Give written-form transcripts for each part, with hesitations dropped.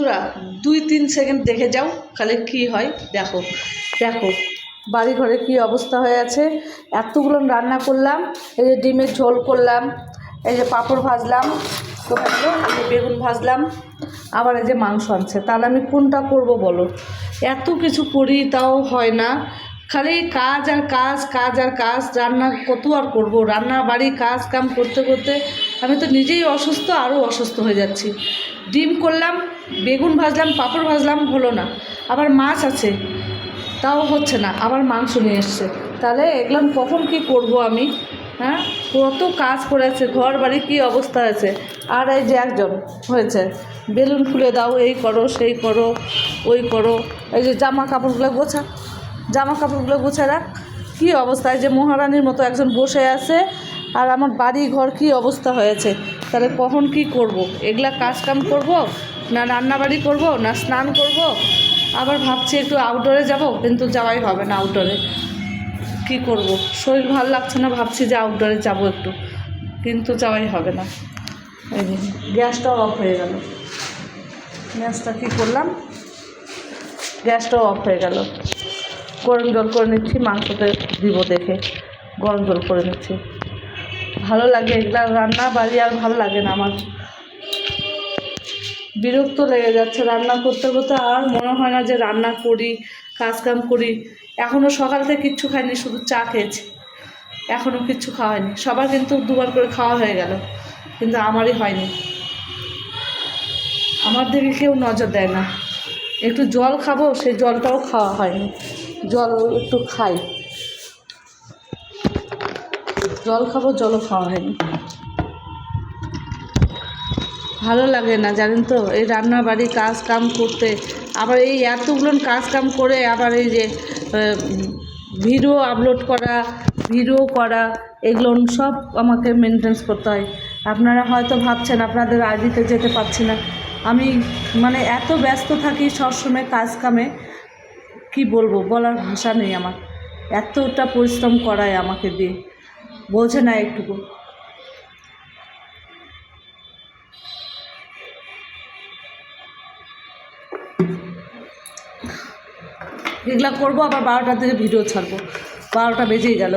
বন্ধুরা 2-3 সেকেন্ড দেখে যাও খালি কি হয়। দেখো দেখো বাড়ি ঘরে কী অবস্থা হয়ে আছে। এতগুলো রান্না করলাম, এই যে ডিমের ঝোল করলাম, এই যে পাঁপড় ভাজলাম, কোথায় এই যে বেগুন ভাজলাম, আবার এই যে মাংস আনছে। তাহলে আমি কোনটা করব বলো? এত কিছু করি তাও হয় না, খালি কাজ আর কাজ, কাজ আর কাজ। রান্না কত আর করব? রান্না বাড়ি কাজ কাম করতে করতে আমি তো নিজেই অসুস্থ, আরও অসুস্থ হয়ে যাচ্ছি। ডিম করলাম, বেগুন ভাজলাম, পাঁপড় ভাজলাম, হলো না। আবার মাছ আছে, তাও হচ্ছে না। আবার মাংস নিয়ে এসছে। তাহলে এগুলো কখন কি করব আমি? হ্যাঁ, কত কাজ করেছে, ঘর বাড়ি কী অবস্থা আছে। আর এই যে একজন হয়েছে বেলুন খুলে দাও, এই করো, সেই করো, ওই করো। এই যে জামা কাপড়গুলো গোছা, জামা কাপড়গুলো গোছা রাখ। কী অবস্থায় যে মহারানীর মতো একজন বসে আছে, আর আমার বাড়ি ঘর কী অবস্থা হয়েছে। তাহলে কখন কি করব? এগুলা কাজ কাম করব, না রান্নাবাড়ি করব, না স্নান করব? আবার ভাবছি একটু আউটডোরে যাব, কিন্তু যাওয়াই হবে না আউটডোরে। কি করব? শরীর ভালো লাগছে না, ভাবছি যে আউটডোরে যাব একটু, কিন্তু যাওয়াই হবে না। এই যে গ্যাসটাও অফ হয়ে গেল। গ্যাসটা কী করলাম, গ্যাসটাও অফ হয়ে গেল। গরম জল করে নিচ্ছি, মাংসতে দিব দেখে গরম জল করে নিচ্ছি। ভালো লাগে এগুলা রান্না বাড়ি, আর ভালো লাগে না আমার। বিরক্ত লেগে যাচ্ছে রান্না করতে করতে। আর মনে হয় না যে রান্না করি, কাজকাম করি। এখনও সকাল থেকে কিচ্ছু খাইনি, শুধু চা খেয়েছি, এখনও কিচ্ছু খাওয়া হয়নি। সবার কিন্তু দুবার করে খাওয়া হয়ে গেল, কিন্তু আমারই হয়নি। আমার দিকে কেউ নজর দেয় না। একটু জল খাবো, সেই জলটাও খাওয়া হয়নি। জল একটু খাই, জল খাবো, জলও খাওয়া হয়নি। ভালো লাগে না জানেন তো এই রান্না বাড়ি কাজ কাম করতে। আবার এই এতগুলো কাজ কাম করে আবার এই যে ভিডিও আপলোড করা, ভিডিও করা, এগুলো সব আমাকে মেনটেন্স করতে হয়। আপনারা হয়তো ভাবছেন আপনাদের আইডিতে যেতে পারছি না। আমি মানে এত ব্যস্ত থাকি সবসময় কাজ কামে, কি বলবো, বলার ভাষা নেই আমার। এতটা পরিশ্রম করায় আমাকে দিয়ে, বোঝে না একটুকু। এগুলা করবো, আবার 12টার দিকে ভিডিও ছাড়বো। 12টা বেজেই গেল।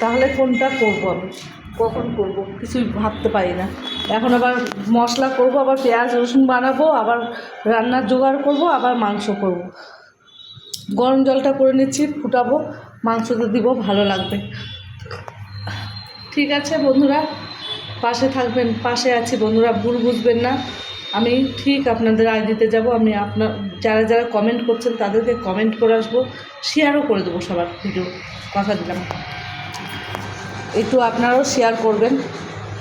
তাহলে কোনটা করবো আমি, কখন করব কিছুই ভাবতে পারি না। এখন আবার মশলা করব, আবার পেঁয়াজ রসুন বানাবো, আবার রান্নার জোগাড় করব, আবার মাংস করব। গরম জলটা করে নিচ্ছি, ফুটাবো, মাংসতে দিব, ভালো লাগবে। ঠিক আছে বন্ধুরা, পাশে থাকবেন, পাশে আছি বন্ধুরা, ভুল বুঝবেন না। আমি ঠিক আপনাদের আইডিতে যাব। আমি আপনার যারা যারা কমেন্ট করছেন তাদেরকে কমেন্ট করে আসবো, শেয়ারও করে দেবো সবার ভিডিও, কথা দিলাম। একটু আপনারাও শেয়ার করবেন।